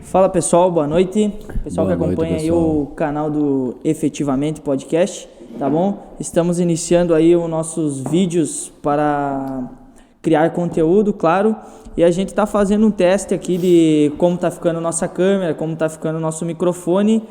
Fala pessoal, boa noite. Pessoal Boa que acompanha noite, aí o canal do Efetivamente Podcast, tá bom? Estamos iniciando aí os nossos vídeos para criar conteúdo, claro. E a gente tá fazendo um teste aqui de como tá ficando a nossa câmera, como tá ficando o nosso microfone.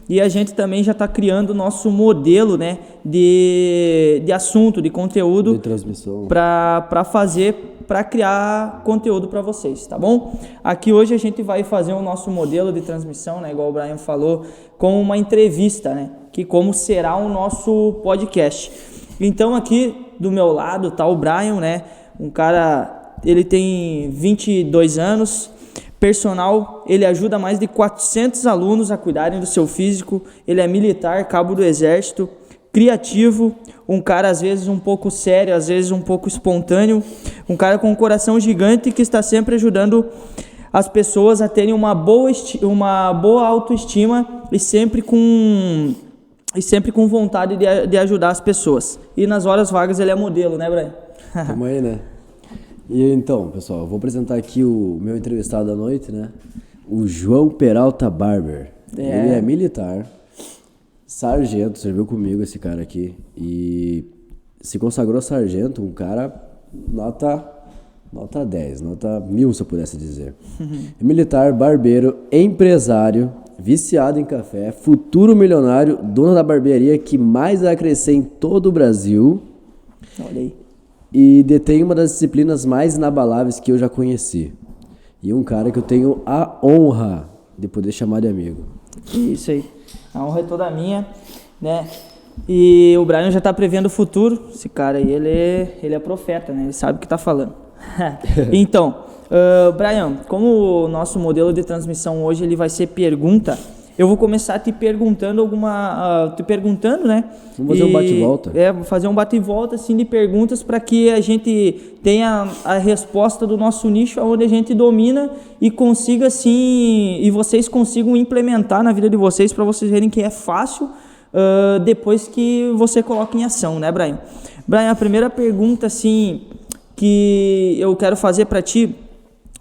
E a gente também já tá criando o nosso modelo, né, de assunto, de conteúdo. De transmissão. Para criar conteúdo para vocês, tá bom? Aqui hoje a gente vai fazer o nosso modelo de transmissão, né, igual o Brian falou, com uma entrevista, né, que como será o nosso podcast. Então aqui do meu lado tá o Brian, né, um cara, ele tem 22 anos, personal, ele ajuda mais de 400 alunos a cuidarem do seu físico, ele é militar, cabo do exército, criativo, um cara às vezes um pouco sério, às vezes um pouco espontâneo, um cara com um coração gigante que está sempre ajudando as pessoas a terem uma boa autoestima e sempre com vontade de ajudar as pessoas. E nas horas vagas ele é modelo, né, Brian? Tamo aí, né? E então, pessoal, eu vou apresentar aqui o meu entrevistado da noite, né? O João Peralta Barber. Ele é militar, sargento, serviu comigo esse cara aqui. E se consagrou sargento, um cara nota 10, nota 1000 se eu pudesse dizer. É militar, barbeiro, empresário, viciado em café, futuro milionário, dono da barbearia que mais vai crescer em todo o Brasil. Olha aí. E detém uma das disciplinas mais inabaláveis que eu já conheci. E um cara que eu tenho a honra de poder chamar de amigo. Isso aí. A honra é toda minha, né? E o Brian já tá prevendo o futuro. Esse cara aí, ele é profeta, né? Ele sabe o que tá falando. Então, Brian, como o nosso modelo de transmissão hoje ele vai ser pergunta, eu vou começar te perguntando né? Vamos fazer um bate-volta. Vou fazer um bate-volta assim de perguntas para que a gente tenha a resposta do nosso nicho, onde a gente domina e consiga assim, e vocês consigam implementar na vida de vocês para vocês verem que é fácil depois que você coloca em ação, né, Brian? Brian, a primeira pergunta assim que eu quero fazer para ti,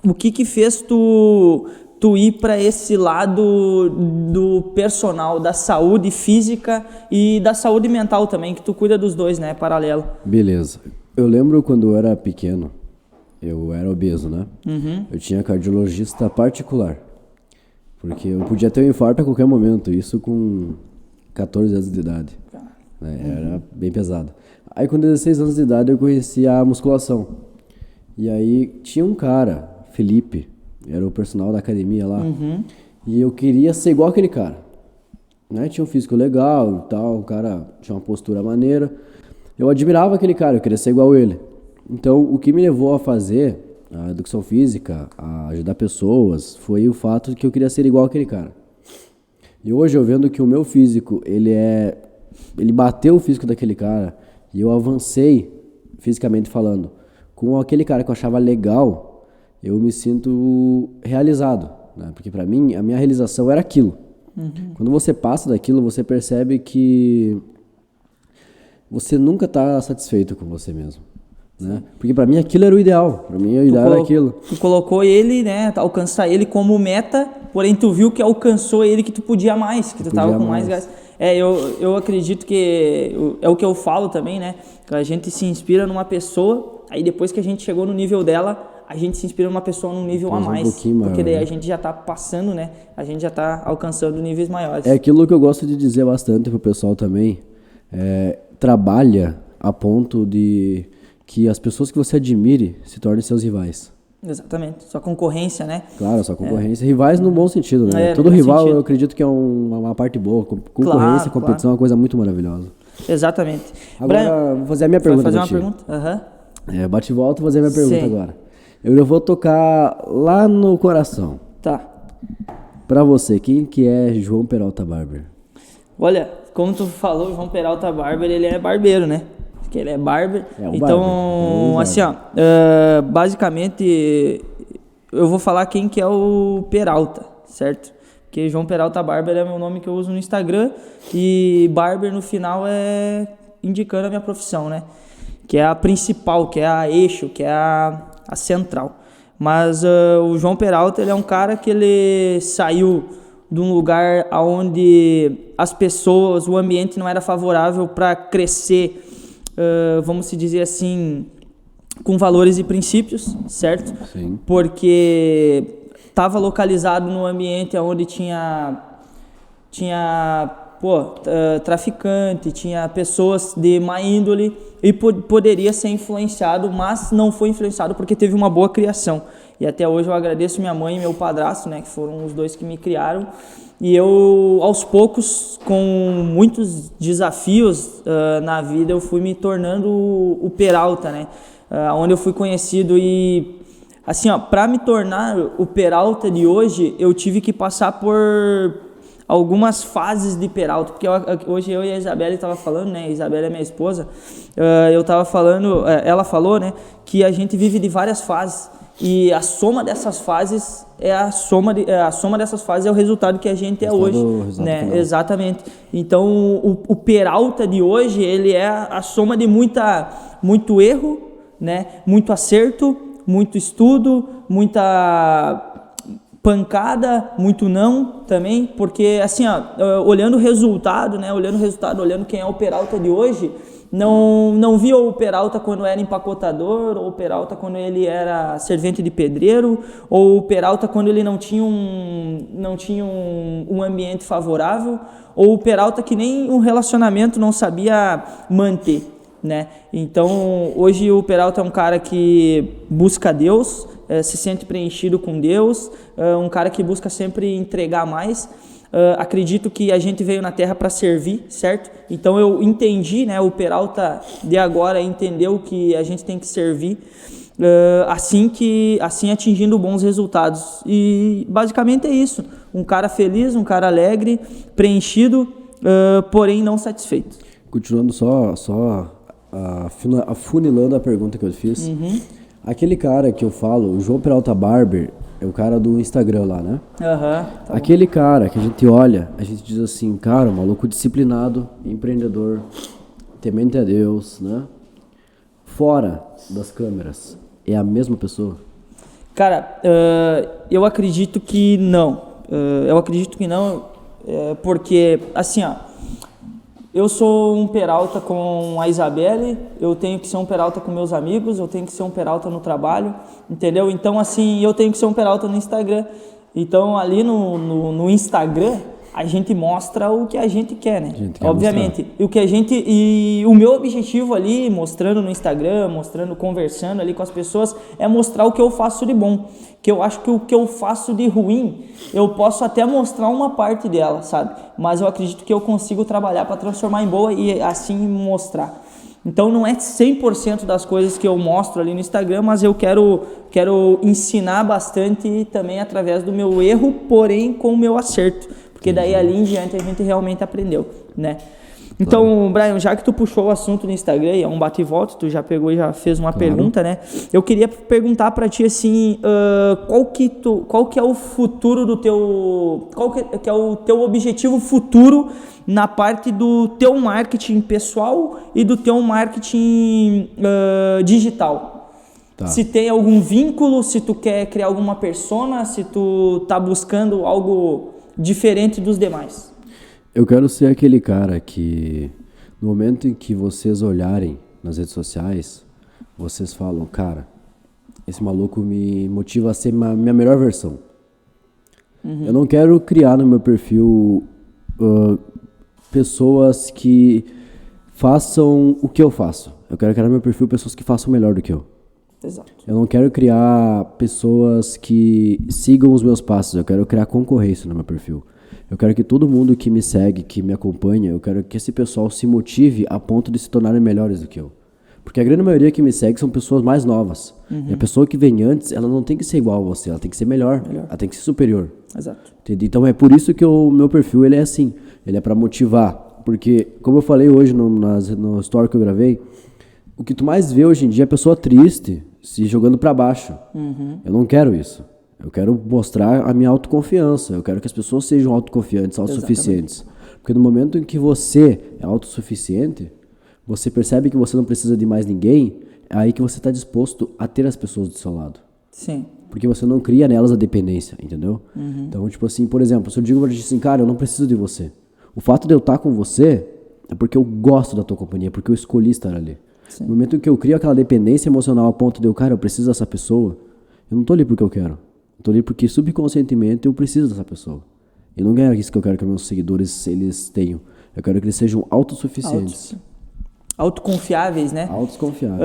o que fez tu ir para esse lado do personal, da saúde física e da saúde mental também, que tu cuida dos dois, né, paralelo. Beleza. Eu lembro quando eu era pequeno, eu era obeso, né? Uhum. Eu tinha cardiologista particular, porque eu podia ter um infarto a qualquer momento, isso com 14 anos de idade. Era bem pesado. Aí com 16 anos de idade eu conheci a musculação. E aí tinha um cara, Felipe, era o personal da academia lá. Uhum. E eu queria ser igual aquele cara. Né? Tinha um físico legal e tal, o cara tinha uma postura maneira. Eu admirava aquele cara, eu queria ser igual ele. Então, o que me levou a fazer a educação física, a ajudar pessoas, foi o fato de que eu queria ser igual aquele cara. E hoje eu vendo que o meu físico, ele bateu o físico daquele cara, e eu avancei, fisicamente falando, com aquele cara que eu achava legal, eu me sinto realizado, né? Porque pra mim, a minha realização era aquilo. Uhum. Quando você passa daquilo, você percebe que você nunca tá satisfeito com você mesmo, né? Porque pra mim aquilo era o ideal, pra mim o ideal era aquilo. Tu colocou ele, né, alcançar ele como meta, porém tu viu que alcançou ele, que tu podia mais, que tu tava com mais gás. Eu acredito que é o que eu falo também, né? Que a gente se inspira numa pessoa, aí depois que a gente chegou no nível dela, a gente se inspira numa pessoa num nível a mais, porque daí a gente já tá passando, né? A gente já tá alcançando níveis maiores. É aquilo que eu gosto de dizer bastante pro pessoal também, trabalha a ponto de que as pessoas que você admire se tornem seus rivais. Exatamente, sua concorrência, né? Claro, sua concorrência. Rivais no bom sentido, né? Todo rival sentido. Eu acredito que é uma parte boa. Concorrência, competição é uma coisa muito maravilhosa. Exatamente. Agora, Brian, vou fazer a minha pergunta. Vai fazer uma pergunta? Uhum. Bate e volta, vou fazer a minha pergunta agora. Eu vou tocar lá no coração. Tá. Pra você, quem que é João Peralta Barber? Olha, como tu falou, João Peralta Barber, ele é barbeiro, né? Porque ele é barber. Então, assim, ó, basicamente, eu vou falar quem que é o Peralta, certo? Porque João Peralta Barber é meu nome que eu uso no Instagram e Barber no final é indicando a minha profissão, né? Que é a principal, que é a eixo, que é a central. Mas o João Peralta, ele é um cara que ele saiu de um lugar onde as pessoas, o ambiente não era favorável para crescer, vamos se dizer assim, com valores e princípios, certo? Sim. Porque estava localizado num ambiente onde tinha traficante, tinha pessoas de má índole e poderia ser influenciado, mas não foi influenciado porque teve uma boa criação. E até hoje eu agradeço minha mãe e meu padrasto, né, que foram os dois que me criaram. E eu, aos poucos, com muitos desafios na vida, eu fui me tornando o Peralta, né, onde eu fui conhecido. E assim, para me tornar o Peralta de hoje, eu tive que passar por algumas fases de Peralta, porque hoje eu e a Isabelle estava falando, né, a Isabelle é minha esposa, eu estava falando, ela falou, né, que a gente vive de várias fases, e a soma dessas fases a soma dessas fases é o resultado que a gente é hoje, né, final. Exatamente. Então o Peralta de hoje, ele é a soma de muito erro, né, muito acerto, muito estudo, muita pancada, muito não também, porque assim, olhando o resultado, né, olhando quem é o Peralta de hoje, não via o Peralta quando era empacotador, ou o Peralta quando ele era servente de pedreiro, ou o Peralta quando ele não tinha um ambiente favorável, ou o Peralta que nem um relacionamento não sabia manter, né? Então hoje o Peralta é um cara que busca Deus, se sente preenchido com Deus, um cara que busca sempre entregar mais. Acredito que a gente veio na Terra para servir, certo? Então eu entendi, né? O Peralta de agora entendeu que a gente tem que servir, assim atingindo bons resultados. E basicamente é isso. Um cara feliz, um cara alegre, preenchido, porém não satisfeito. Continuando só afunilando a pergunta que eu fiz. Uhum. Aquele cara que eu falo, o João Peralta Barber, é o cara do Instagram lá, né? Tá aquele cara que a gente olha, a gente diz assim, cara, maluco disciplinado, empreendedor, temente a Deus, né? Fora das câmeras, é a mesma pessoa? Cara, eu acredito que não. Porque, assim, eu sou um Peralta com a Isabelle, eu tenho que ser um Peralta com meus amigos, eu tenho que ser um Peralta no trabalho, entendeu? Então, assim, eu tenho que ser um Peralta no Instagram. Então, ali no Instagram, a gente mostra o que a gente quer, né? Obviamente. E o meu objetivo ali, mostrando no Instagram, conversando ali com as pessoas, é mostrar o que eu faço de bom. Que eu acho que o que eu faço de ruim, eu posso até mostrar uma parte dela, sabe? Mas eu acredito que eu consigo trabalhar para transformar em boa e assim mostrar. Então não é 100% das coisas que eu mostro ali no Instagram, mas eu quero ensinar bastante também através do meu erro, porém com o meu acerto. Porque daí ali em diante a gente realmente aprendeu, né? Então, Brian, já que tu puxou o assunto no Instagram, e é um bate e volta, tu já pegou e já fez uma pergunta, né? Eu queria perguntar pra ti, assim, qual que é o futuro do teu... Qual que é o teu objetivo futuro na parte do teu marketing pessoal e do teu marketing digital? Tá. Se tem algum vínculo, se tu quer criar alguma persona, se tu tá buscando algo diferente dos demais. Eu quero ser aquele cara que, no momento em que vocês olharem nas redes sociais, vocês falam, cara, esse maluco me motiva a ser minha melhor versão. Uhum. Eu não quero criar no meu perfil pessoas que façam o que eu faço. Eu quero criar no meu perfil pessoas que façam melhor do que eu. Exato. Eu não quero criar pessoas que sigam os meus passos, eu quero criar concorrência no meu perfil. Eu quero que todo mundo que me segue, que me acompanha, eu quero que esse pessoal se motive a ponto de se tornarem melhores do que eu. Porque a grande maioria que me segue são pessoas mais novas. Uhum. E a pessoa que vem antes, ela não tem que ser igual a você, ela tem que ser melhor. Ela tem que ser superior. Exato. Entendeu? Então é por isso que o meu perfil ele é assim, ele é para motivar. Porque, como eu falei hoje no story que eu gravei, o que tu mais vê hoje em dia é a pessoa triste, se jogando para baixo. Uhum. Eu não quero isso. Eu quero mostrar a minha autoconfiança. Eu quero que as pessoas sejam autoconfiantes, autossuficientes. Exatamente. Porque no momento em que você é autossuficiente, você percebe que você não precisa de mais ninguém, é aí que você está disposto a ter as pessoas do seu lado. Sim. Porque você não cria nelas a dependência, entendeu? Então, tipo assim, por exemplo, se eu digo pra ti assim, cara, eu não preciso de você. O fato de eu estar com você é porque eu gosto da tua companhia, porque eu escolhi estar ali. No momento em que eu crio aquela dependência emocional a ponto de eu, cara, eu preciso dessa pessoa, eu não tô ali porque eu quero. Eu tô ali porque subconscientemente eu preciso dessa pessoa. E não é isso que eu quero que meus seguidores eles tenham. Eu quero que eles sejam autossuficientes. Autoconfiáveis, né? Autoconfiáveis.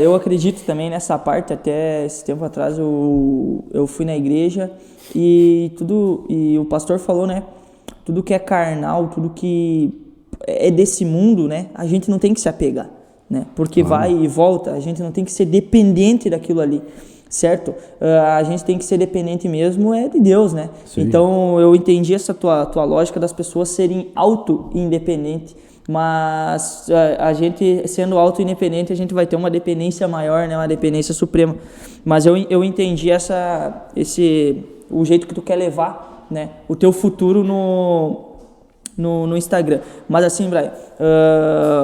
Eu acredito também nessa parte. Até esse tempo atrás eu fui na igreja e o pastor falou, né? Tudo que é carnal, tudo que é desse mundo, né? A gente não tem que se apegar, né? Porque vai e volta. A gente não tem que ser dependente daquilo ali, certo? A gente tem que ser dependente mesmo de Deus, né? Sim. Então eu entendi essa tua lógica das pessoas serem auto-independentes. Mas a gente, sendo auto-independente, a gente vai ter uma dependência maior, né? Uma dependência suprema. Mas eu entendi o jeito que tu quer levar, né? O teu futuro no Instagram. Mas assim, Brian,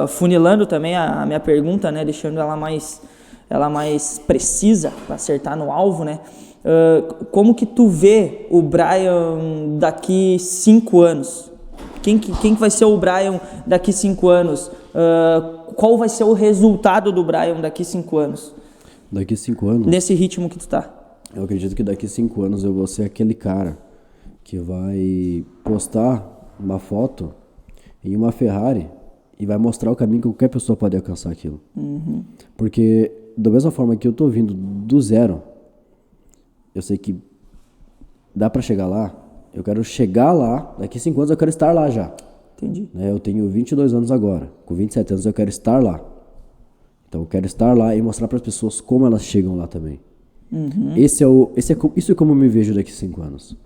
funilando também a minha pergunta, né? Deixando ela mais precisa, para acertar no alvo, né? Como que tu vê o Brian daqui 5 anos? Quem vai ser o Brian daqui 5 anos? Qual vai ser o resultado do Brian daqui 5 anos? Daqui 5 anos? Nesse ritmo que tu tá. Eu acredito que daqui 5 anos eu vou ser aquele cara que vai postar uma foto em uma Ferrari e vai mostrar o caminho que qualquer pessoa pode alcançar aquilo. Porque da mesma forma que eu tô vindo do zero, eu sei que dá pra chegar lá. Eu quero chegar lá, daqui 5 anos eu quero estar lá já. Entendi. Eu tenho 22 anos agora, com 27 anos eu quero estar lá. Então eu quero estar lá e mostrar para as pessoas como elas chegam lá também. Isso é como eu me vejo daqui 5 anos.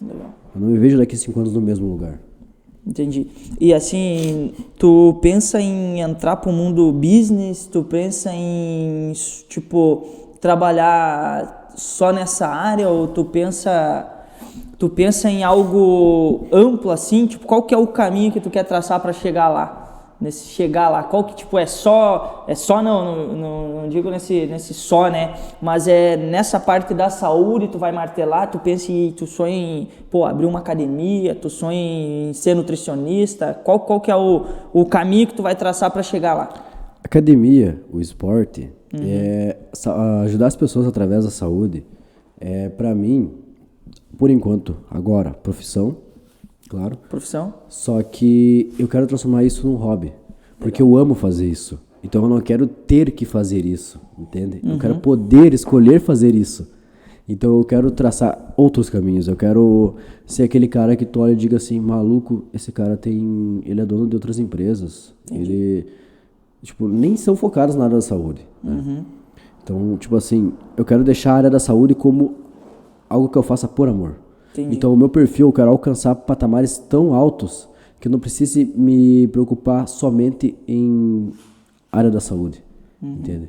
Legal. Eu não me vejo daqui 5 anos no mesmo lugar. Entendi. E assim, tu pensa em entrar pro mundo business, tu pensa em, tipo, trabalhar só nessa área, ou tu pensa em algo amplo assim, tipo, qual que é o caminho que tu quer traçar para chegar lá? Qual que, tipo, não digo nesse só, né? Mas é nessa parte da saúde, tu vai martelar, tu sonha em, abrir uma academia, tu sonha em ser nutricionista, qual que é o caminho que tu vai traçar para chegar lá? Academia, o esporte, ajudar as pessoas através da saúde, para mim, por enquanto, agora, profissão, claro. Profissão. Só que eu quero transformar isso num hobby, porque eu amo fazer isso. Então eu não quero ter que fazer isso, entende? Eu quero poder escolher fazer isso. Então eu quero traçar outros caminhos. Eu quero ser aquele cara que tu olha e diga assim, maluco, esse cara ele é dono de outras empresas. Entendi. Ele, tipo, nem são focados na área da saúde, né? Então, tipo assim, eu quero deixar a área da saúde como algo que eu faça por amor. Entendi. Então o meu perfil eu quero alcançar patamares tão altos que eu não precise me preocupar somente em área da saúde, entende?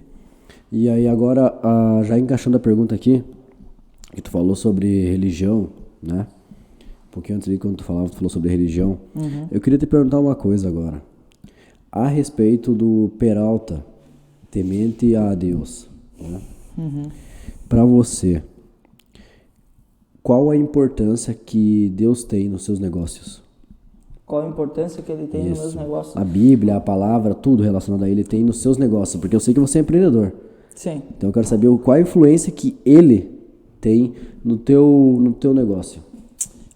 E aí agora, já encaixando a pergunta aqui, que tu falou sobre religião, né? Um pouquinho antes ali, quando tu falou sobre religião, eu queria te perguntar uma coisa agora. A respeito do Peralta, temente a Deus, né? Para você, qual a importância que Deus tem nos seus negócios? Qual a importância que ele tem nos meus negócios? A Bíblia, a palavra, tudo relacionado a ele tem nos seus negócios, porque eu sei que você é empreendedor. Sim. Então eu quero saber qual a influência que ele tem no teu negócio.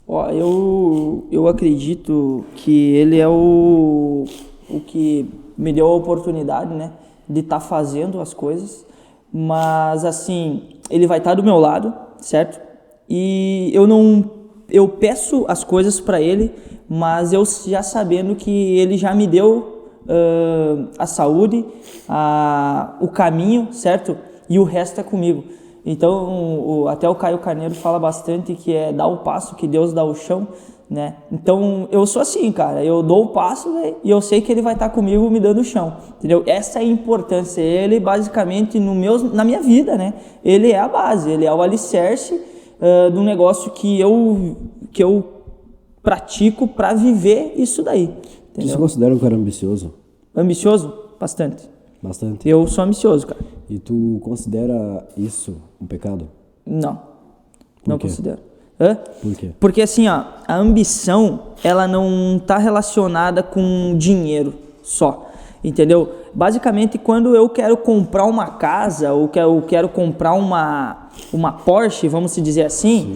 Eu acredito que ele é o que me deu a oportunidade, né, de estar fazendo as coisas, mas assim, ele vai estar do meu lado, certo? E eu peço as coisas para ele, mas eu já sabendo que ele já me deu a saúde, o caminho, certo? E o resto é comigo. Então, até o Caio Carneiro fala bastante que é dar o passo que Deus dá o chão, né? Então, eu sou assim, cara, eu dou o passo, véio, e eu sei que ele vai estar comigo me dando o chão, entendeu? Essa é a importância, ele basicamente na minha vida, né? Ele é a base, ele é o alicerce do negócio que eu pratico para viver isso daí, entendeu? Você se considera um cara ambicioso? Ambicioso? Bastante. Bastante? Eu sou ambicioso, cara. E tu considera isso um pecado? Não, não quê? considero. Hã? Por quê? Porque assim, ó, a ambição, ela não está relacionada com dinheiro só, entendeu? Basicamente, quando eu quero comprar uma casa, ou eu quero comprar uma Porsche, vamos se dizer assim,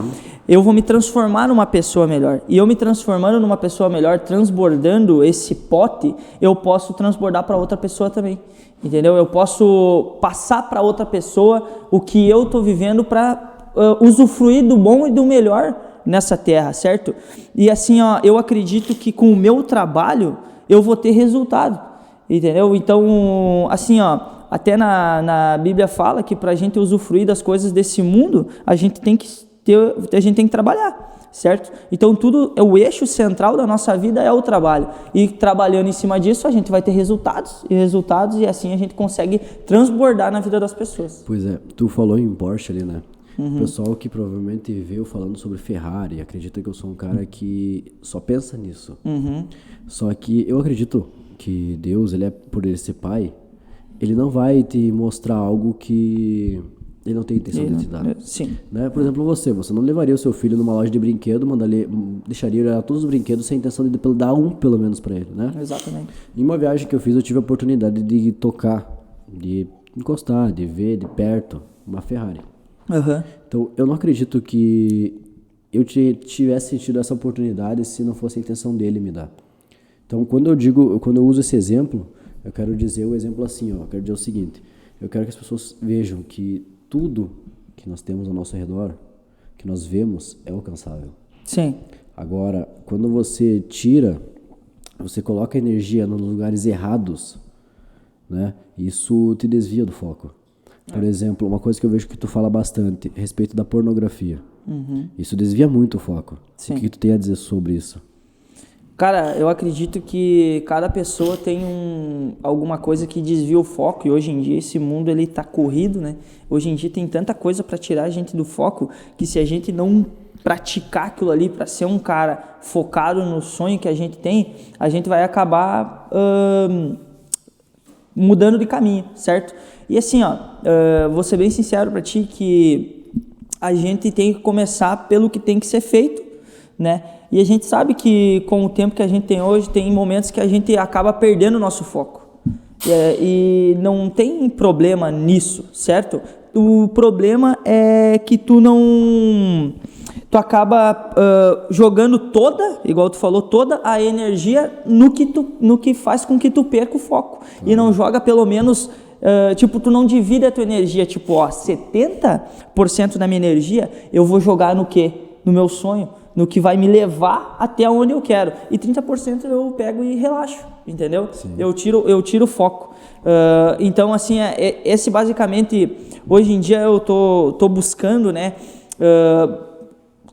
eu vou me transformar numa pessoa melhor. E eu me transformando numa pessoa melhor, transbordando esse pote, eu posso transbordar para outra pessoa também, entendeu? Eu posso passar para outra pessoa o que eu estou vivendo para usufruir do bom e do melhor nessa terra, certo? E assim, ó, eu acredito que com o meu trabalho eu vou ter resultado, entendeu? Então, assim, ó, até na Bíblia fala que para a gente usufruir das coisas desse mundo, a gente tem que trabalhar, certo? Então, o eixo central da nossa vida é o trabalho, e trabalhando em cima disso a gente vai ter resultados, e assim a gente consegue transbordar na vida das pessoas. Pois é, tu falou em Porsche ali, né? O pessoal que provavelmente veio falando sobre Ferrari acredita que eu sou um cara que só pensa nisso. Só que eu acredito que Deus, por ele ser pai, ele não vai te mostrar algo que ele não tem intenção de te dar. Sim. Né? Por exemplo, você não levaria o seu filho numa loja de brinquedo, deixaria ele olhar todos os brinquedos sem intenção de dar um pelo menos para ele, né? Exatamente. Em uma viagem que eu fiz, eu tive a oportunidade de tocar, de encostar, de ver de perto uma Ferrari. Então, eu não acredito que eu tivesse tido essa oportunidade se não fosse a intenção dele me dar. Então, quando eu uso esse exemplo, eu quero dizer o exemplo assim, ó, eu quero dizer o seguinte: eu quero que as pessoas vejam que tudo que nós temos ao nosso redor, que nós vemos, é alcançável. Sim. Agora, quando você coloca energia nos lugares errados, né? Isso te desvia do foco. Por exemplo, uma coisa que eu vejo que tu fala bastante a respeito da pornografia. Isso desvia muito o foco. Sim. O que tu tem a dizer sobre isso? Cara, eu acredito que cada pessoa tem alguma coisa que desvia o foco, e hoje em dia esse mundo ele tá corrido, né? Hoje em dia tem tanta coisa para tirar a gente do foco, que se a gente não praticar aquilo ali para ser um cara focado no sonho que a gente tem, a gente vai acabar mudando de caminho, certo? E assim, ó, vou ser bem sincero para ti que a gente tem que começar pelo que tem que ser feito, né? E a gente sabe que com o tempo que a gente tem hoje, tem momentos que a gente acaba perdendo o nosso foco. E não tem problema nisso, certo? O problema é que tu acaba jogando igual tu falou, toda a energia no que faz com que tu perca o foco. E não joga pelo menos, tu não divide a tua energia, 70% da minha energia eu vou jogar no quê? No meu sonho, no que vai me levar até onde eu quero. E 30% eu pego e relaxo, entendeu? Sim. Eu tiro o foco. Então, assim, esse basicamente, hoje em dia eu tô buscando, né,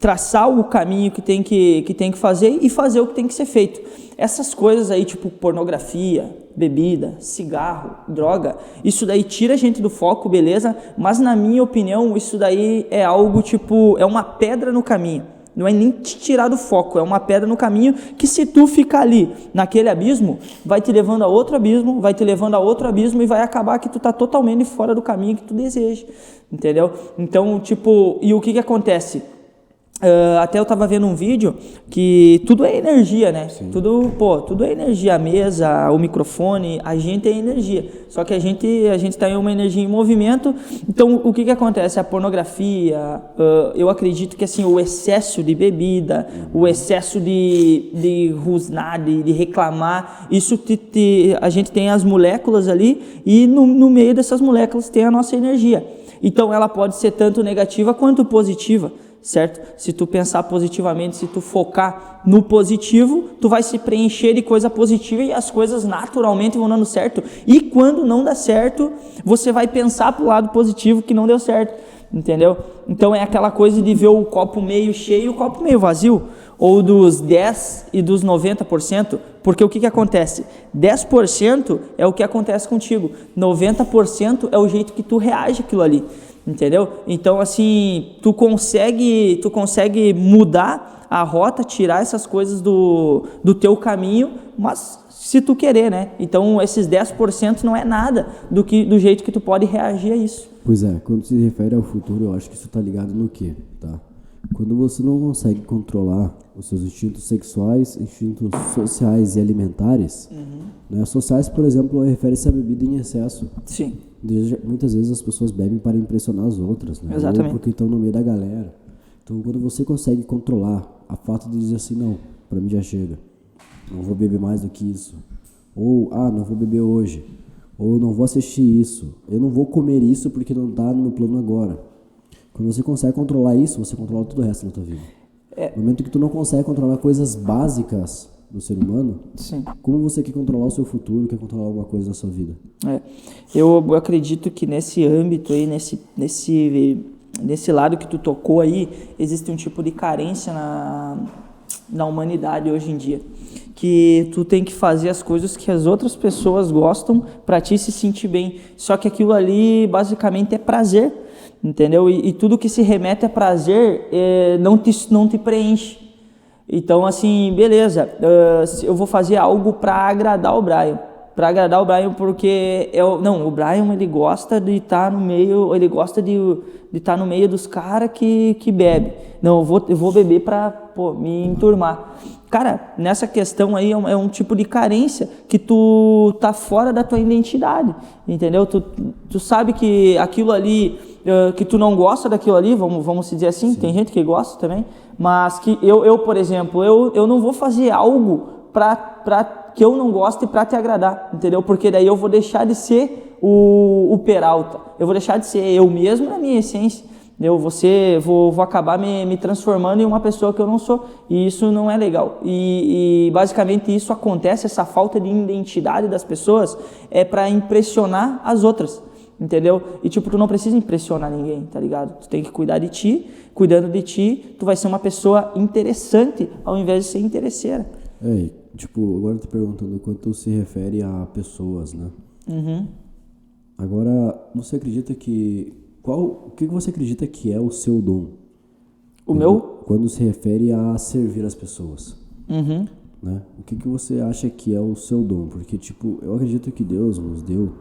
traçar o caminho que tem que fazer e fazer o que tem que ser feito. Essas coisas aí, tipo pornografia, bebida, cigarro, droga, isso daí tira a gente do foco, beleza? Mas na minha opinião, isso daí é algo é uma pedra no caminho. Não é nem te tirar do foco, é uma pedra no caminho que, se tu ficar ali naquele abismo, vai te levando a outro abismo, vai te levando a outro abismo, e vai acabar que tu tá totalmente fora do caminho que tu deseja, entendeu? Então, e o que acontece? Até eu tava vendo um vídeo que tudo é energia, né? Sim. Tudo é energia, a mesa, o microfone, a gente é energia. Só que a gente tá em uma energia em movimento. Então, o que acontece? A pornografia, eu acredito que assim, o excesso de bebida, o excesso de rosnar, de reclamar, isso a gente tem as moléculas ali, e no meio dessas moléculas tem a nossa energia. Então, ela pode ser tanto negativa quanto positiva, certo? Se tu pensar positivamente, se tu focar no positivo, tu vai se preencher de coisa positiva, e as coisas naturalmente vão dando certo. E quando não dá certo, você vai pensar pro lado positivo que não deu certo, entendeu? Então é aquela coisa de ver o copo meio cheio e o copo meio vazio, ou dos 10 e dos 90%, porque o que acontece? 10% é o que acontece contigo, 90% é o jeito que tu reage àquilo ali. entendeu? Então, assim, tu consegue mudar a rota, tirar essas coisas do teu caminho, mas se tu querer, né? Então, esses 10% não é nada do jeito que tu pode reagir a isso. Pois é, quando se refere ao futuro, eu acho que isso tá ligado no quê, tá? Quando você não consegue controlar os seus instintos sexuais, instintos sociais e alimentares, né? Sociais, por exemplo, refere-se à bebida em excesso. Sim. Muitas vezes as pessoas bebem para impressionar as outras, né? Exatamente. Ou porque estão no meio da galera. Então, quando você consegue controlar a fato de dizer assim, não, pra mim já chega, não vou beber mais do que isso, ou, não vou beber hoje, ou não vou assistir isso, eu não vou comer isso porque não tá no meu plano agora. Quando você consegue controlar isso, você controla todo o resto da tua vida. No momento que tu não consegue controlar coisas básicas do ser humano, sim, como você quer controlar o seu futuro, quer controlar alguma coisa da sua vida? Eu acredito que nesse âmbito aí, nesse lado que tu tocou aí, existe um tipo de carência na humanidade hoje em dia, que tu tem que fazer as coisas que as outras pessoas gostam para ti se sentir bem, só que aquilo ali basicamente é prazer, entendeu? E tudo que se remete a prazer não te preenche. Então, assim, beleza, eu vou fazer algo para agradar o Brian. Para agradar o Brian, porque o Brian, ele gosta de estar no meio, ele gosta de estar no meio dos caras que bebe. Não, eu vou beber para me enturmar. Cara, nessa questão aí é um tipo de carência que tu tá fora da tua identidade, entendeu? Tu sabe que aquilo ali, que tu não gosta daquilo ali, vamos dizer assim. Sim. Tem gente que gosta também, mas que eu por exemplo, eu não vou fazer algo para que eu não goste para te agradar, entendeu? Porque daí eu vou deixar de ser o Peralta, eu vou deixar de ser eu mesmo na minha essência. Vou acabar me transformando em uma pessoa que eu não sou, e isso não é legal. E basicamente isso acontece, essa falta de identidade das pessoas é para impressionar as outras, entendeu? E tipo, tu não precisa impressionar ninguém, tá ligado? Tu tem que cuidar de ti, cuidando de ti, tu vai ser uma pessoa interessante ao invés de ser interesseira. Agora eu tô perguntando quanto se refere a pessoas, né? Uhum. Agora, você acredita o que você acredita que é o seu dom? Quando se refere a servir as pessoas. Uhum. Né? O que você acha que é o seu dom? Porque, eu acredito que Deus nos deu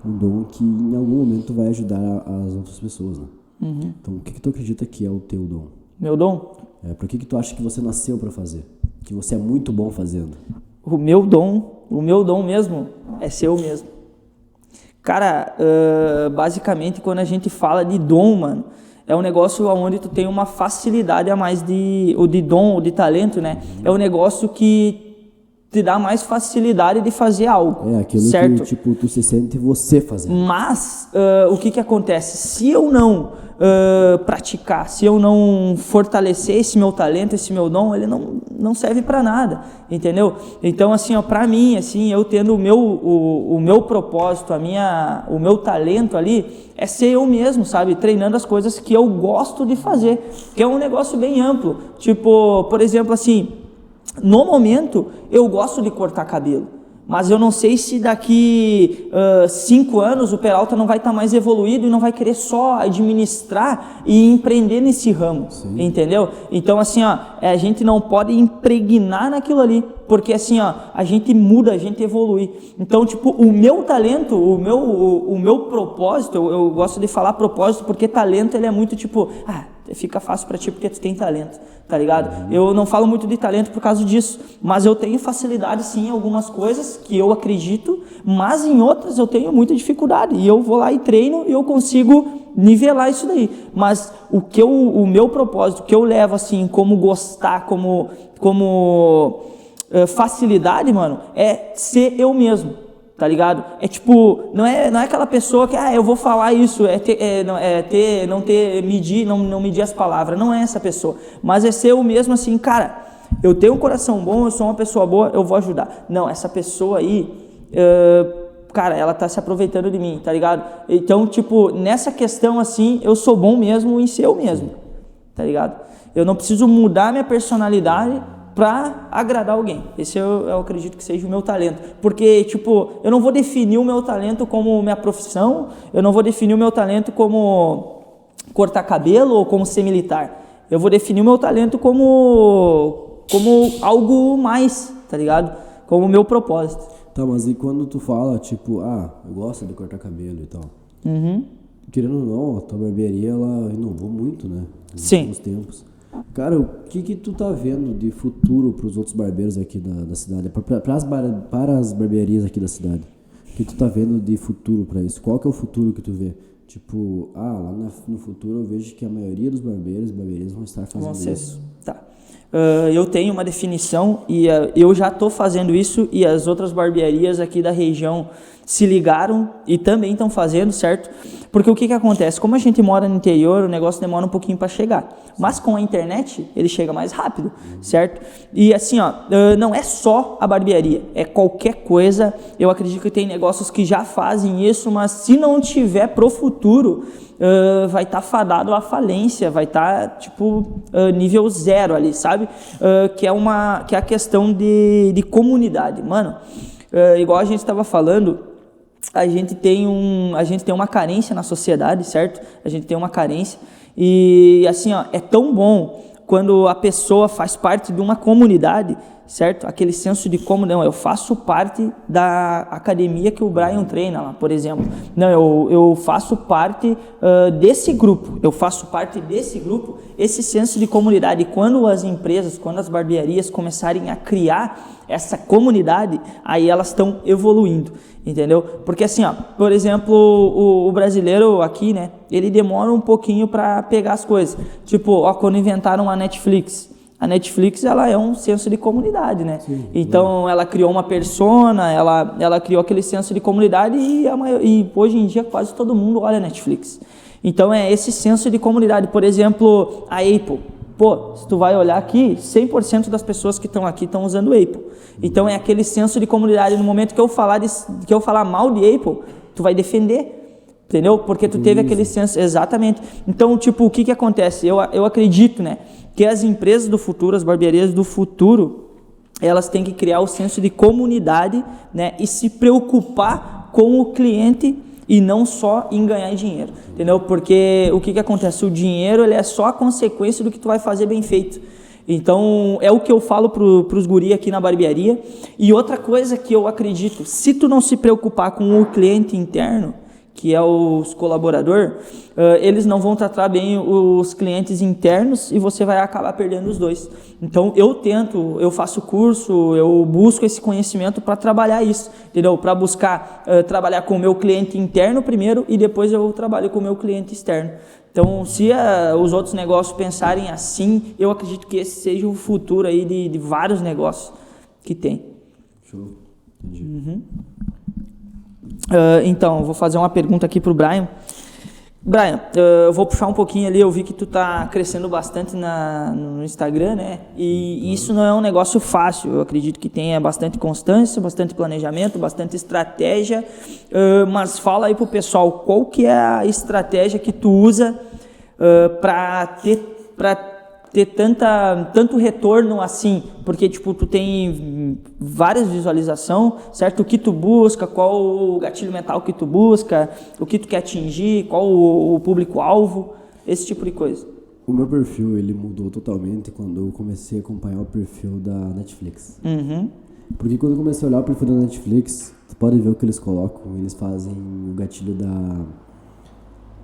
um dom que em algum momento vai ajudar as outras pessoas, né? Uhum. Então, o que tu acredita que é o teu dom? Meu dom? Por que tu acha que você nasceu para fazer? Que você é muito bom fazendo? O meu dom mesmo é ser eu mesmo. Cara, basicamente quando a gente fala de dom, mano, é um negócio onde tu tem uma facilidade a mais de dom, ou de talento, né? É um negócio que te dá mais facilidade de fazer algo. Aquilo certo? Que, tu se sente você fazendo. Mas, o que acontece? Se eu não praticar, se eu não fortalecer esse meu talento, esse meu dom, ele não serve para nada, entendeu? Então, assim, para mim, assim, eu tendo o meu propósito, o meu talento ali, é ser eu mesmo, sabe? Treinando as coisas que eu gosto de fazer, que é um negócio bem amplo. Tipo, por exemplo, assim, no momento, eu gosto de cortar cabelo. Mas eu não sei se daqui 5 anos o Peralta não vai estar mais evoluído e não vai querer só administrar e empreender nesse ramo. Sim. Entendeu? Então, assim, a gente não pode impregnar naquilo ali, porque assim, a gente muda, a gente evolui. Então, tipo, o meu talento, o meu propósito, eu gosto de falar propósito porque talento ele é muito tipo, fica fácil pra ti porque tu tem talento, tá ligado? Eu não falo muito de talento por causa disso, mas eu tenho facilidade sim em algumas coisas que eu acredito, mas em outras eu tenho muita dificuldade, e eu vou lá e treino e eu consigo nivelar isso daí. Mas o meu propósito, que eu levo assim como gostar, como facilidade, mano, é ser eu mesmo. Tá ligado? É tipo, não é aquela pessoa que, eu vou falar isso, não medir as palavras, não é essa pessoa, mas é ser eu mesmo assim, cara, eu tenho um coração bom, eu sou uma pessoa boa, eu vou ajudar. Não, essa pessoa aí, cara, ela tá se aproveitando de mim, tá ligado? Então, tipo, nessa questão assim, eu sou bom mesmo em ser eu mesmo, tá ligado? Eu não preciso mudar minha personalidade para agradar alguém. Esse eu acredito que seja o meu talento, porque tipo, eu não vou definir o meu talento como minha profissão, eu não vou definir o meu talento como cortar cabelo ou como ser militar. Eu vou definir o meu talento como algo mais, tá ligado? Como o meu propósito. Tá, mas e quando tu fala, tipo, eu gosto de cortar cabelo e tal. Querendo ou não, a tua barbearia, ela inovou muito, né? Nos últimos tempos. Cara, o que tu tá vendo de futuro pros outros barbeiros aqui da cidade? Para as barbearias aqui da cidade. O que tu tá vendo de futuro pra isso? Qual que é o futuro que tu vê? Tipo, lá no futuro eu vejo que a maioria dos barbeiros e barbearias vão estar fazendo isso. Tá. Eu tenho uma definição e eu já estou fazendo isso e as outras barbearias aqui da região se ligaram e também estão fazendo, certo? Porque o que acontece? Como a gente mora no interior, o negócio demora um pouquinho para chegar. Mas com a internet, ele chega mais rápido, certo? E assim, não é só a barbearia, é qualquer coisa. Eu acredito que tem negócios que já fazem isso, mas se não tiver pro futuro, vai estar fadado à falência, vai estar nível 0 ali, sabe? Que é a questão de comunidade. Mano, igual a gente estava falando, a gente tem uma carência na sociedade, certo? A gente tem uma carência e assim, é tão bom quando a pessoa faz parte de uma comunidade, certo? Aquele senso de como, não, eu faço parte da academia que o Brian treina lá, por exemplo. Não, eu faço parte desse grupo, esse senso de comunidade. E quando as empresas, quando as barbearias começarem a criar essa comunidade, aí elas estão evoluindo, entendeu? Porque assim, por exemplo, o brasileiro aqui, né, ele demora um pouquinho para pegar as coisas. Tipo, quando inventaram a Netflix, ela é um senso de comunidade, né? Sim, então, ela criou uma persona, ela criou aquele senso de comunidade e hoje em dia quase todo mundo olha Netflix. Então, é esse senso de comunidade. Por exemplo, a Apple. Pô, se tu vai olhar aqui, 100% das pessoas que estão aqui estão usando Apple. Então, é aquele senso de comunidade. No momento que eu falar mal de Apple, tu vai defender, entendeu? Porque tu teve aquele senso, exatamente. Então, o que acontece? Eu acredito, né, que as empresas do futuro, as barbearias do futuro, elas têm que criar o senso de comunidade, né, e se preocupar com o cliente e não só em ganhar dinheiro, entendeu? Porque o que acontece? O dinheiro, ele é só a consequência do que tu vai fazer bem feito. Então, é o que eu falo pros guri aqui na barbearia. E outra coisa que eu acredito, se tu não se preocupar com o cliente interno, que é os colaboradores, eles não vão tratar bem os clientes internos e você vai acabar perdendo os dois. Então, eu faço curso, eu busco esse conhecimento para trabalhar isso, entendeu? Para buscar trabalhar com o meu cliente interno primeiro e depois eu trabalho com o meu cliente externo. Então, se os outros negócios pensarem assim, eu acredito que esse seja o futuro aí de vários negócios que tem. Show, entendi. Então, vou fazer uma pergunta aqui para o Brian. Brian, eu vou puxar um pouquinho ali, eu vi que tu tá crescendo bastante no Instagram, né? E isso não é um negócio fácil, eu acredito que tenha bastante constância, bastante planejamento, bastante estratégia, mas fala aí pro pessoal, qual que é a estratégia que tu usa para ter tanto retorno assim, porque tu tem várias visualizações, certo? O que tu busca, qual o gatilho mental que tu busca, o que tu quer atingir, qual o público-alvo, esse tipo de coisa. O meu perfil, ele mudou totalmente quando eu comecei a acompanhar o perfil da Netflix. Porque quando eu comecei a olhar o perfil da Netflix, tu pode ver o que eles colocam, eles fazem o gatilho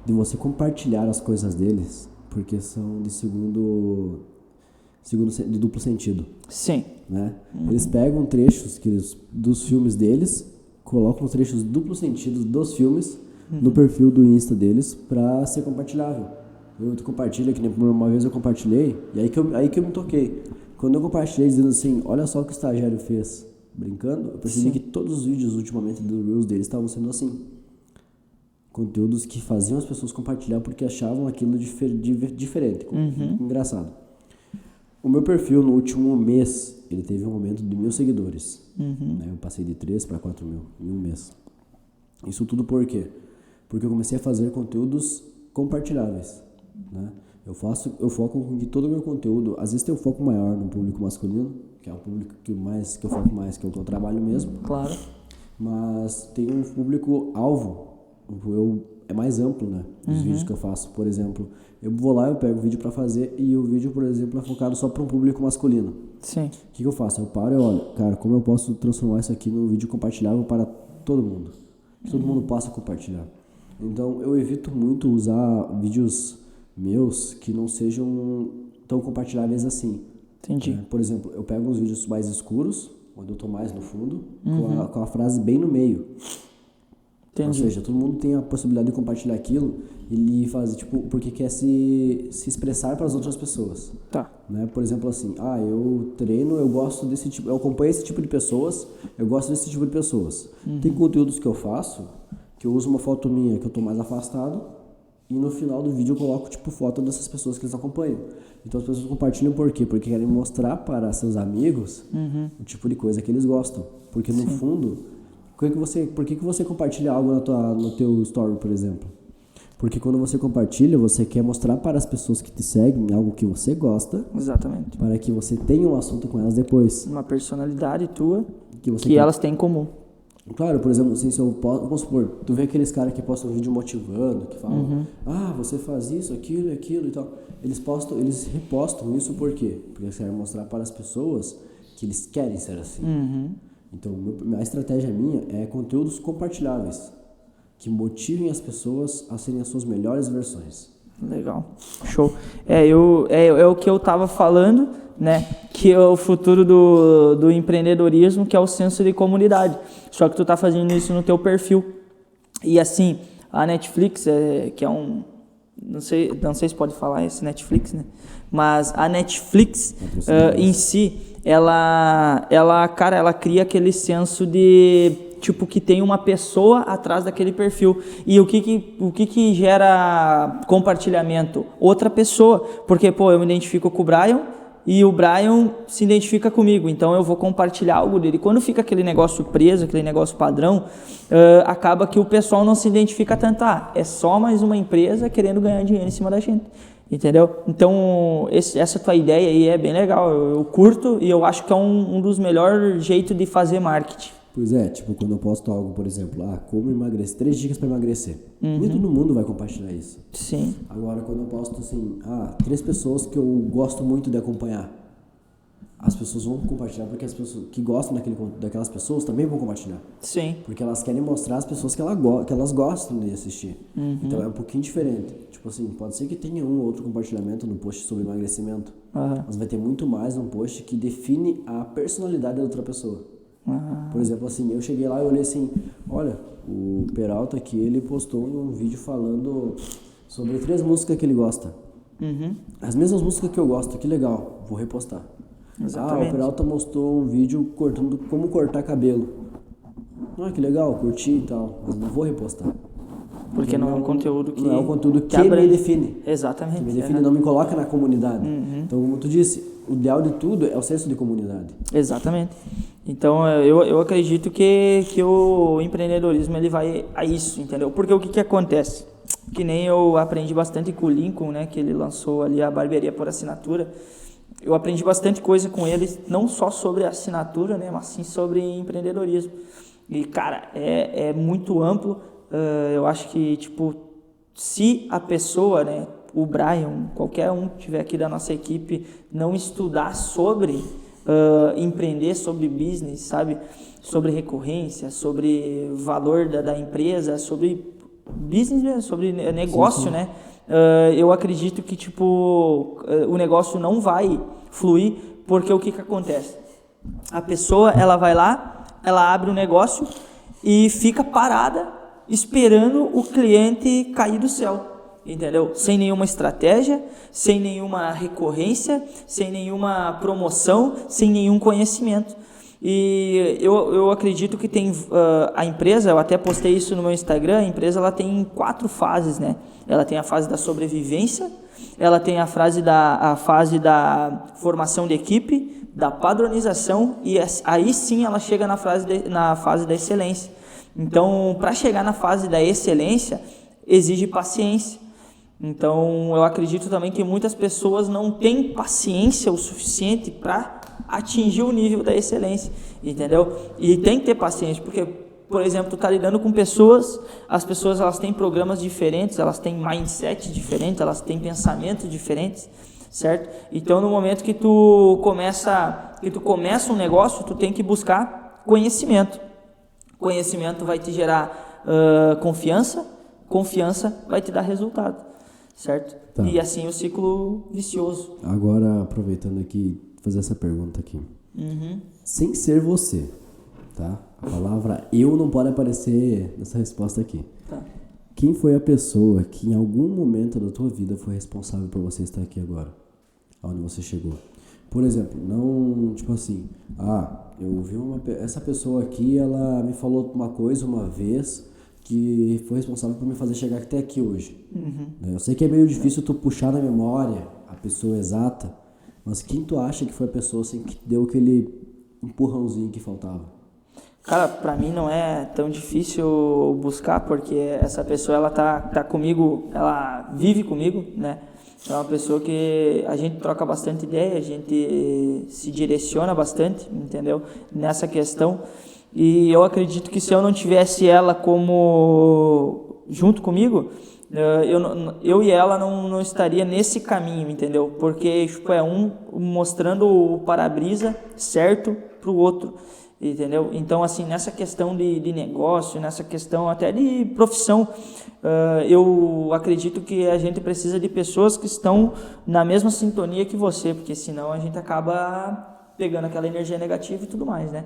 de você compartilhar as coisas deles, porque são de duplo sentido. Sim. Né? Eles pegam trechos dos filmes deles, colocam os trechos duplo sentido dos filmes no perfil do Insta deles para ser compartilhável. Eu compartilho, que nem uma vez eu compartilhei, e aí que eu me toquei. Quando eu compartilhei dizendo assim, olha só o que o estagiário fez, brincando, eu percebi que todos os vídeos ultimamente do Reels deles estavam sendo assim. Conteúdos que faziam as pessoas compartilhar porque achavam aquilo diferente, engraçado. O meu perfil no último mês, ele teve um aumento de 1.000 seguidores. Né? Eu passei de 3 para 4 mil em um mês. Isso tudo por quê? Porque eu comecei a fazer conteúdos compartilháveis. Né? Eu foco com que todo o meu conteúdo, às vezes tem um foco maior no público masculino, que é o público que eu foco mais, que é o que eu trabalho mesmo. Claro. Mas tem um público-alvo. Eu é mais amplo, né? Os vídeos que eu faço, por exemplo, eu vou lá, eu pego o vídeo para fazer e o vídeo, por exemplo, é focado só para um público masculino. Sim. O que eu faço? Eu paro e olho, cara, como eu posso transformar isso aqui num vídeo compartilhável para todo mundo? Que todo mundo possa compartilhar. Então, eu evito muito usar vídeos meus que não sejam tão compartilháveis assim. Entendi. Por exemplo, eu pego uns vídeos mais escuros, onde eu tô mais no fundo, com a frase bem no meio. Entendi. Ou seja, todo mundo tem a possibilidade de compartilhar aquilo e fazer, tipo, porque quer se expressar para as outras pessoas. Tá. Né? Por exemplo, assim, eu treino, eu gosto desse tipo, eu acompanho esse tipo de pessoas, eu gosto desse tipo de pessoas. Tem conteúdos que eu faço, que eu uso uma foto minha que eu tô mais afastado, e no final do vídeo eu coloco, tipo, foto dessas pessoas que eles acompanham. Então as pessoas compartilham por quê? Porque querem mostrar para seus amigos o tipo de coisa que eles gostam. Porque no fundo, por que você compartilha algo no teu story, por exemplo? Porque quando você compartilha, você quer mostrar para as pessoas que te seguem algo que você gosta. Exatamente. Para que você tenha um assunto com elas depois. Uma personalidade tua que elas têm em comum. Claro, por exemplo, assim, se eu posso, vamos supor, tu vê aqueles caras que postam vídeo motivando, que falam, você faz isso, aquilo e tal. Eles repostam isso por quê? Porque eles querem mostrar para as pessoas que eles querem ser assim. Então, a estratégia minha é conteúdos compartilháveis, que motivem as pessoas a serem as suas melhores versões. Legal. Show. É o que eu tava falando, né? Que é o futuro do empreendedorismo, que é o senso de comunidade. Só que tu tá fazendo isso no teu perfil. E assim, a Netflix, que é um... Não sei se pode falar esse Netflix, né? Mas a Netflix em si, ela cria aquele senso de... tipo, que tem uma pessoa atrás daquele perfil. E o que gera compartilhamento? Outra pessoa. Porque, eu me identifico com o Brian e o Brian se identifica comigo. Então, eu vou compartilhar algo dele. Quando fica aquele negócio preso, aquele negócio padrão, acaba que o pessoal não se identifica tanto. É só mais uma empresa querendo ganhar dinheiro em cima da gente. Entendeu? Então, essa tua ideia aí é bem legal. Eu curto e eu acho que é um dos melhores jeitos de fazer marketing. Pois é, tipo, quando eu posto algo, por exemplo, como emagrecer, 3 dicas para emagrecer. Nem todo mundo vai compartilhar isso. Sim. Agora, quando eu posto assim, 3 pessoas que eu gosto muito de acompanhar, as pessoas vão compartilhar porque as pessoas que gostam daquelas pessoas também vão compartilhar. Sim. Porque elas querem mostrar as pessoas que elas gostam de assistir. Então é um pouquinho diferente. Tipo assim, pode ser que tenha um ou outro compartilhamento no post sobre emagrecimento, mas vai ter muito mais um post que define a personalidade da outra pessoa. Por exemplo, assim, eu cheguei lá e olhei assim, olha, o Peralta aqui, ele postou um vídeo falando sobre 3 músicas que ele gosta. As mesmas músicas que eu gosto, que legal, vou repostar. Exatamente. O Peralta mostrou um vídeo cortando como cortar cabelo. Que legal, curti e tal, mas não vou repostar. Porque não é um conteúdo que... Não é um conteúdo que me define. Exatamente. Que me define, não me coloca na comunidade. Então, como tu disse, o ideal de tudo é o senso de comunidade. Exatamente. Então, eu acredito que o empreendedorismo ele vai a isso, entendeu? Porque o que acontece? Que nem eu aprendi bastante com o Lincoln, né? Que ele lançou ali a barbearia por assinatura. Eu aprendi bastante coisa com ele, não só sobre assinatura, né? Mas sim sobre empreendedorismo. E, cara, é muito amplo. Eu acho que, tipo, se a pessoa, né? O Brian, qualquer um que tiver aqui da nossa equipe, não estudar sobre empreender, sobre business, sabe? Sobre recorrência, sobre valor da empresa, sobre business mesmo, sobre negócio, sim. Né? Eu acredito que, tipo, o negócio não vai fluir, porque o que acontece? A pessoa, ela vai lá, ela abre um negócio e fica parada esperando o cliente cair do céu. Entendeu? Sem nenhuma estratégia, sem nenhuma recorrência, sem nenhuma promoção, sem nenhum conhecimento. E eu acredito que tem a empresa, eu até postei isso no meu Instagram, a empresa ela tem 4 fases, né? Ela tem a fase da sobrevivência, ela tem a fase da formação de equipe, da padronização, e aí sim ela chega na fase da excelência. Então, para chegar na fase da excelência, exige paciência. Então, eu acredito também que muitas pessoas não têm paciência o suficiente para atingir o nível da excelência, entendeu? E tem que ter paciência, porque por exemplo, tu tá lidando com pessoas, as pessoas elas têm programas diferentes, elas têm mindset diferentes, elas têm pensamentos diferentes, certo? Então, no momento que tu começa um negócio, tu tem que buscar conhecimento. Conhecimento vai te gerar confiança, confiança vai te dar resultado, certo? Tá. E assim o ciclo vicioso. Agora, aproveitando aqui, fazer essa pergunta aqui. Sem ser você, tá? A palavra eu não pode aparecer nessa resposta aqui. Tá. Quem foi a pessoa que em algum momento da tua vida foi responsável por você estar aqui agora? Onde você chegou? Por exemplo, não, tipo assim, eu vi essa pessoa aqui, ela me falou uma coisa uma vez que foi responsável por me fazer chegar até aqui hoje. Eu sei que é meio difícil tu puxar na memória a pessoa exata, mas quem tu acha que foi a pessoa assim que deu aquele empurrãozinho que faltava? Cara, pra mim não é tão difícil buscar, porque essa pessoa ela tá comigo, ela vive comigo, né? É uma pessoa que a gente troca bastante ideia, a gente se direciona bastante, entendeu? Nessa questão. E eu acredito que se eu não tivesse ela como junto comigo, eu e ela não estaria nesse caminho, entendeu? Porque tipo, é um mostrando o para-brisa certo pro outro, entendeu? Então, assim, nessa questão de negócio, nessa questão até de profissão, eu acredito que a gente precisa de pessoas que estão na mesma sintonia que você, porque senão a gente acaba pegando aquela energia negativa e tudo mais, né?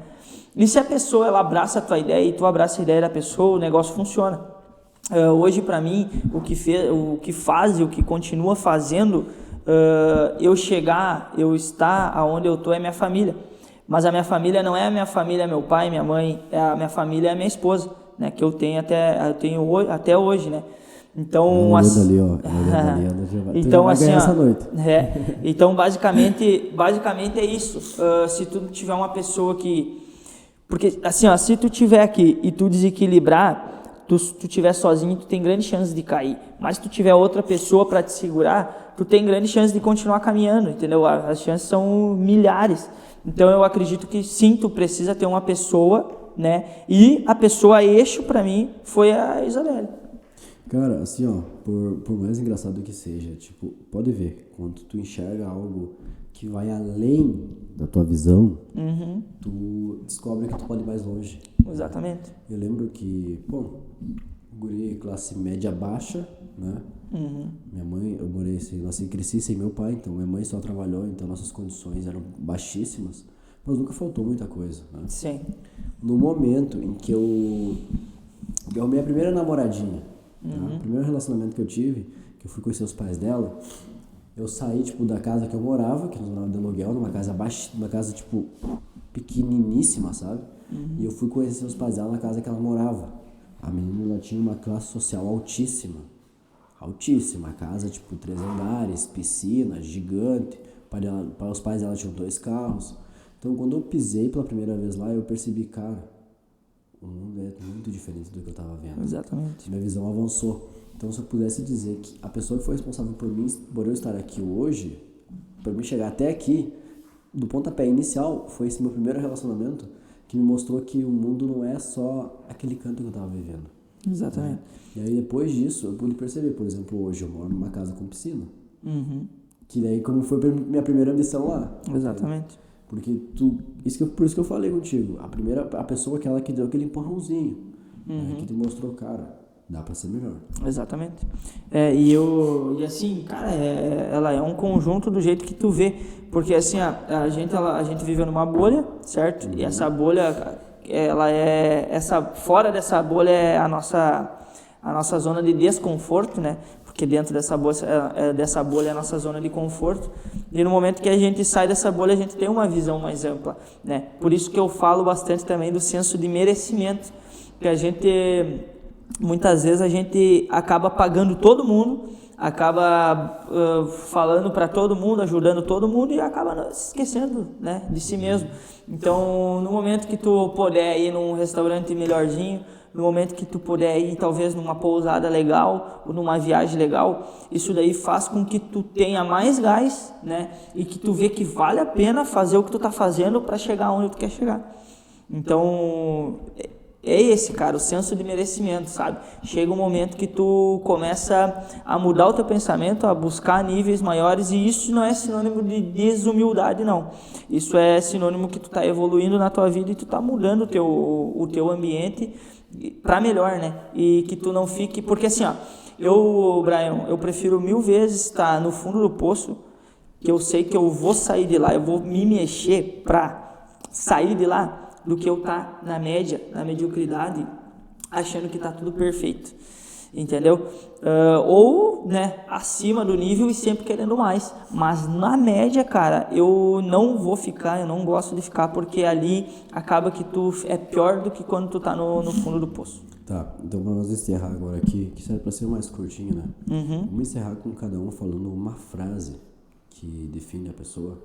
E se a pessoa ela abraça a tua ideia e tu abraça a ideia da pessoa, o negócio funciona. Hoje, para mim, o que faz e o que continua fazendo eu estar aonde eu tô é minha família. Mas a minha família não é a minha família, meu pai, minha mãe, a minha família é a minha esposa, né? Que eu tenho até hoje, né? Então, Ali, ó. então vai assim, ganhar ó, essa noite. então basicamente é isso. Se tu tiver uma pessoa que, porque assim, ó, se tu tiver aqui e tu desequilibrar, tu tiver sozinho, tu tem grande chance de cair. Mas se tu tiver outra pessoa para te segurar, tu tem grande chance de continuar caminhando, entendeu? As chances são milhares. Então eu acredito que sim, tu precisa ter uma pessoa, né? E a pessoa eixo para mim foi a Isabelle. Cara, assim, ó, por mais engraçado que seja, tipo, pode ver, quando tu enxerga algo que vai além da tua visão, tu descobre que tu pode ir mais longe. Exatamente. Eu lembro que, guri classe média baixa, né? Minha mãe, eu nasci e cresci sem meu pai, então minha mãe só trabalhou, então nossas condições eram baixíssimas, mas nunca faltou muita coisa, né? Sim. No momento em que eu arrumei a primeira namoradinha, tá? O primeiro relacionamento que eu tive, que eu fui conhecer os pais dela, eu saí, tipo, da casa que eu morava, que nós morávamos de aluguel, numa casa, tipo, pequeniníssima, sabe? E eu fui conhecer os pais dela na casa que ela morava. A menina, ela tinha uma classe social altíssima, casa, tipo, 3 andares, piscina, gigante, para os pais dela tinham 2 carros. Então, quando eu pisei pela primeira vez lá, eu percebi, cara, o mundo é muito diferente do que eu estava vendo. Exatamente. Minha visão avançou. Então, se eu pudesse dizer que a pessoa que foi responsável por eu estar aqui hoje, por mim chegar até aqui, do pontapé inicial, foi esse meu primeiro relacionamento que me mostrou que o mundo não é só aquele canto que eu estava vivendo. Exatamente. E aí, depois disso, eu pude perceber, por exemplo, hoje eu moro numa casa com piscina. Que daí, como foi minha primeira missão lá. Exatamente. Porque por isso que eu falei contigo. A pessoa aquela que deu aquele empurrãozinho, né, que te mostrou, cara, dá pra ser melhor. Exatamente. E assim, cara, ela é um conjunto do jeito que tu vê. Porque assim, a gente vive numa bolha, certo? E essa bolha, fora dessa bolha é a nossa zona de desconforto, né? Porque dentro dessa bolha é a nossa zona de conforto. E no momento que a gente sai dessa bolha, a gente tem uma visão mais ampla, né? Por isso que eu falo bastante também do senso de merecimento. Que muitas vezes a gente acaba pagando todo mundo, acaba falando para todo mundo, ajudando todo mundo e acaba se esquecendo, né, de si mesmo. Então, no momento que tu puder ir num restaurante melhorzinho, no momento que tu puder ir talvez numa pousada legal ou numa viagem legal, isso daí faz com que tu tenha mais gás, né? E que tu vê que vale a pena fazer o que tu tá fazendo para chegar onde tu quer chegar. Então, é esse, cara, o senso de merecimento, sabe? Chega um momento que tu começa a mudar o teu pensamento, a buscar níveis maiores, e isso não é sinônimo de desumildade, não. Isso é sinônimo que tu tá evoluindo na tua vida e tu tá mudando o teu ambiente para melhor, né? E que tu não fique... Porque assim, ó, Brian, eu prefiro 1000 vezes estar no fundo do poço, que eu sei que eu vou sair de lá, eu vou me mexer pra sair de lá, do que eu estar na média, na mediocridade, achando que tá tudo perfeito, entendeu? Ou, né, acima do nível e sempre querendo mais, mas na média, cara, eu não vou ficar, eu não gosto de ficar, porque ali acaba que tu é pior do que quando tu tá no fundo do poço. Tá, então vamos encerrar agora aqui, que serve pra ser mais curtinho, né? Vamos encerrar com cada um falando uma frase que define a pessoa.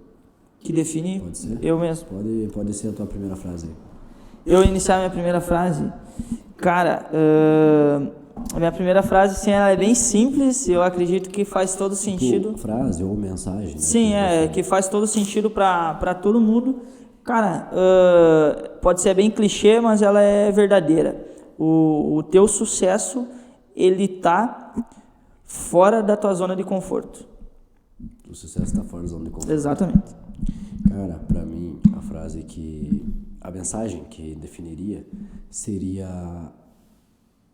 Que define Pode ser? eu mesmo. Pode ser a tua primeira frase aí. Eu iniciar minha primeira frase, cara, a minha primeira frase, assim, ela é bem simples, eu acredito que faz todo sentido. Frase ou mensagem, né? Sim, que faz todo sentido pra todo mundo. Cara, pode ser bem clichê, mas ela é verdadeira. O teu sucesso, ele tá fora da tua zona de conforto. O sucesso tá fora da zona de conforto. Exatamente. Cara, pra mim, a mensagem que definiria seria: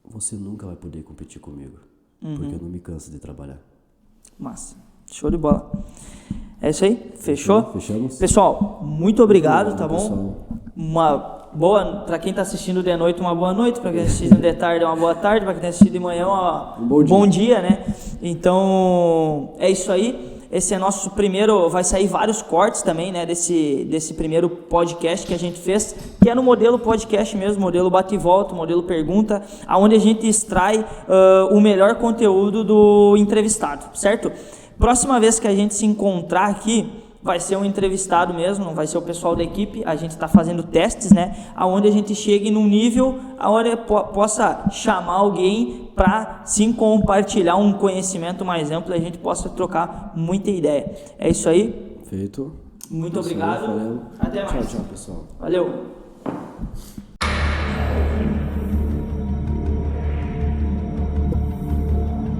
você nunca vai poder competir comigo, porque eu não me canso de trabalhar. Massa. Show de bola. É isso aí? Fechou? Fechamos? Pessoal, muito obrigado, tá bom? Pessoal. Uma boa, pra quem tá assistindo de noite, uma boa noite, pra quem tá assistindo de tarde, uma boa tarde, pra quem tá assistindo de manhã, um bom dia, né? Então, é isso aí. Esse é nosso primeiro, vai sair vários cortes também, né, desse primeiro podcast que a gente fez, que é no modelo podcast mesmo, modelo bate e volta, modelo pergunta, onde a gente extrai o melhor conteúdo do entrevistado, certo? Próxima vez que a gente se encontrar aqui, vai ser um entrevistado mesmo, não vai ser o pessoal da equipe, a gente está fazendo testes, né, aonde a gente chegue num nível aonde possa chamar alguém para sim compartilhar um conhecimento mais amplo e a gente possa trocar muita ideia. É isso aí. Feito. Muito obrigado. Valeu. Até mais. Tchau, pessoal. Valeu.